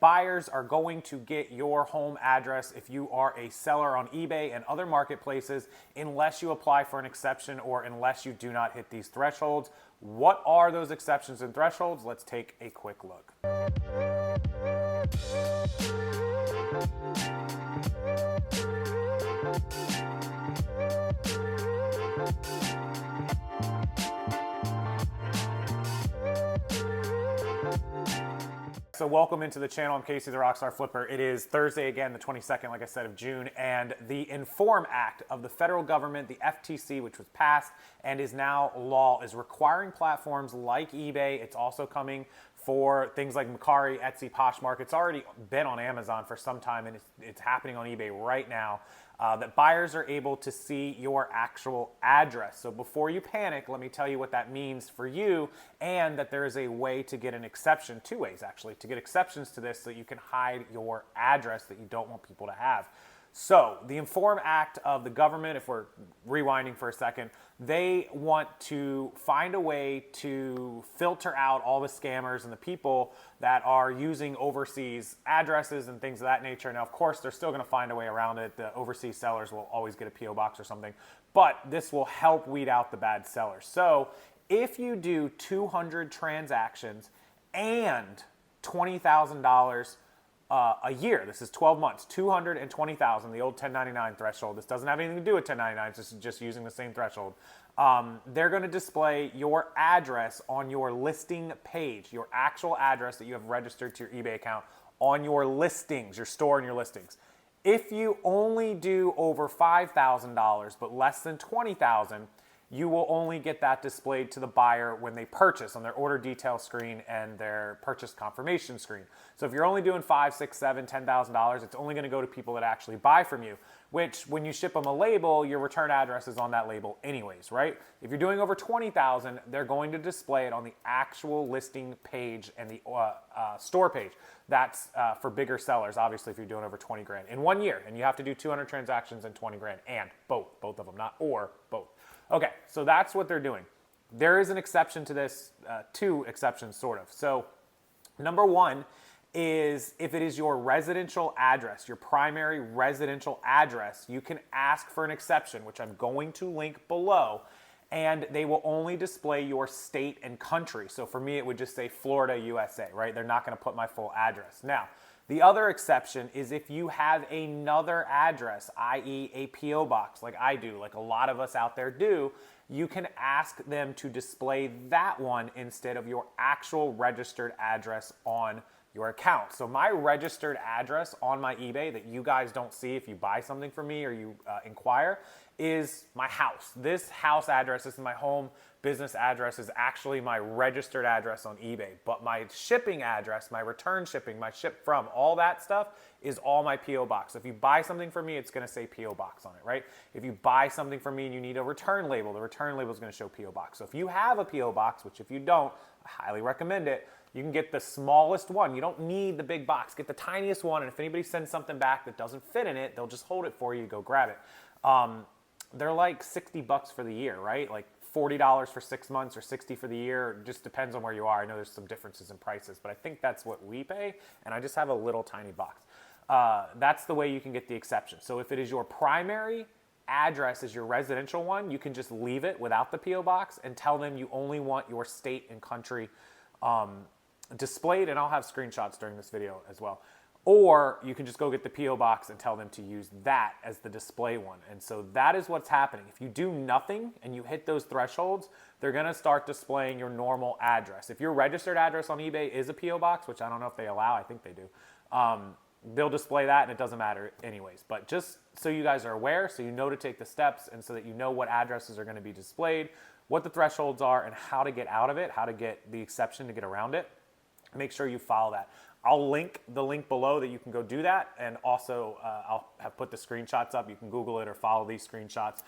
Buyers are going to get your home address if you are a seller on eBay and other marketplaces unless you apply for an exception or unless you do not hit these thresholds. What are those exceptions and thresholds? Let's take a quick look. So welcome into the channel. I'm Casey, the Rockstarflipper. It is Thursday again, the 22nd, like I said, of June, and the Inform Act of the federal government, the FTC, which was passed and is now law, is requiring platforms like eBay. It's also coming for things like Mercari, Etsy, Poshmark. It's already been on Amazon for some time, and it's happening on eBay right now. That buyers are able to see your actual address. So before you panic, let me tell you what that means for you, and that there is a way to get an exception, two ways actually, to get exceptions to this so that you can hide your address that you don't want people to have. So the Inform Act of the government, if we're rewinding for a second, they want to find a way to filter out all the scammers and the people that are using overseas addresses and things of that nature. Now, of course, they're still going to find a way around it. The overseas sellers will always get a P.O. box or something, but this will help weed out the bad sellers. So if you do 200 transactions and $20,000 a year. This is 12 months, 220,000, the old 1099 threshold. This doesn't have anything to do with 1099, this is just using the same threshold. They're going to display your address on your listing page, your actual address that you have registered to your eBay account on your listings, your store and your listings. If you only do over $5,000 but less than $20,000, you will only get that displayed to the buyer when they purchase on their order detail screen and their purchase confirmation screen. So if you're only doing $5,000, $6,000, $7,000, $10,000, it's only going to go to people that actually buy from you, which when you ship them a label, your return address is on that label anyways, right? If you're doing over $20,000, they're going to display it on the actual listing page and the store page. That's for bigger sellers, obviously, if you're doing over 20 grand in 1 year, and you have to do 200 transactions and 20 grand, and both of them, not or, both. Okay, so that's what they're doing. There is an exception to this, two exceptions sort of. So number one is if it is your residential address, your primary residential address, you can ask for an exception, which I'm going to link below, and they will only display your state and country. So for me, it would just say Florida, USA, right? They're not gonna put my full address. Now, the other exception is if you have another address, i.e. a P.O. box, like I do, like a lot of us out there do, you can ask them to display that one instead of your actual registered address on your account. So my registered address on my eBay that you guys don't see if you buy something from me or you inquire is my house. This house address, this is my home business address, is actually my registered address on eBay. But my shipping address, my return shipping, my ship from, all that stuff is all my P.O. box. If you buy something from me, it's going to say P.O. box on it, right? If you buy something from me and you need a return label, the return label is going to show P.O. box. So if you have a P.O. box, which if you don't, I highly recommend it, you can get the smallest one. You don't need the big box. Get the tiniest one, and if anybody sends something back that doesn't fit in it, they'll just hold it for you, go grab it. They're like $60 for the year, right? Like $40 for 6 months or $60 for the year. It just depends on where you are. I know there's some differences in prices, but I think that's what we pay, and I just have a little tiny box. That's the way you can get the exception. So if it is your primary address is your residential one, you can just leave it without the P.O. box and tell them you only want your state and country displayed, and I'll have screenshots during this video as well. Or you can just go get the P.O. box and tell them to use that as the display one. And so that is what's happening. If you do nothing and you hit those thresholds, they're going to start displaying your normal address. If your registered address on eBay is a P.O. box, which I don't know if they allow, I think they do, they'll display that and it doesn't matter anyways. But just so you guys are aware, so you know to take the steps and so that you know what addresses are going to be displayed, what the thresholds are, and how to get out of it, how to get the exception to get around it, make sure you follow that. I'll link the link below that you can go do that, and also I'll have put the screenshots up. You can Google it or follow these screenshots.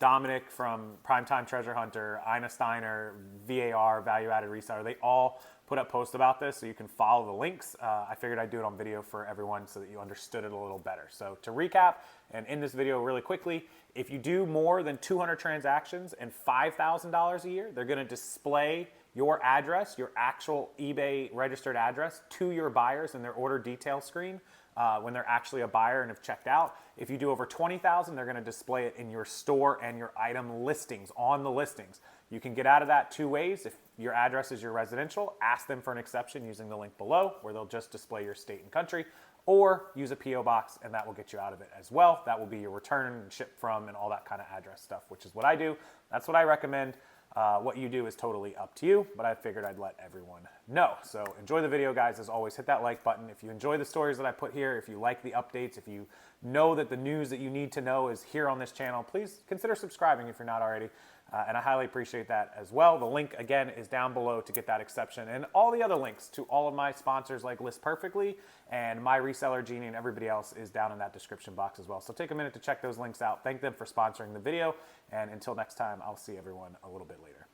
Dominic from Primetime Treasure Hunter, Ina Steiner, VAR, Value Added Reseller, they all put up posts about this so you can follow the links. I figured I'd do it on video for everyone so that you understood it a little better. So to recap, and in this video really quickly, if you do more than 200 transactions and $5,000 a year, they're going to display your address, your actual eBay registered address, to your buyers in their order detail screen when they're actually a buyer and have checked out. If you do over 20,000, they're going to display it in your store and your item listings, on the listings. You can get out of that two ways. If your address is your residential, ask them for an exception using the link below, where they'll just display your state and country, or use a P.O. box, and that will get you out of it as well. That will be your return and ship from and all that kind of address stuff, which is what I do. That's what I recommend. What you do is totally up to you, but I figured I'd let everyone know. So enjoy the video, guys. As always, hit that like button. If you enjoy the stories that I put here, if you like the updates, if you know that the news that you need to know is here on this channel, please consider subscribing if you're not already. And I highly appreciate that as well. The link, again, is down below to get that exception. And all the other links to all of my sponsors like List Perfectly and My Reseller Genie and everybody else is down in that description box as well. So take a minute to check those links out. Thank them for sponsoring the video. And until next time, I'll see everyone a little bit later.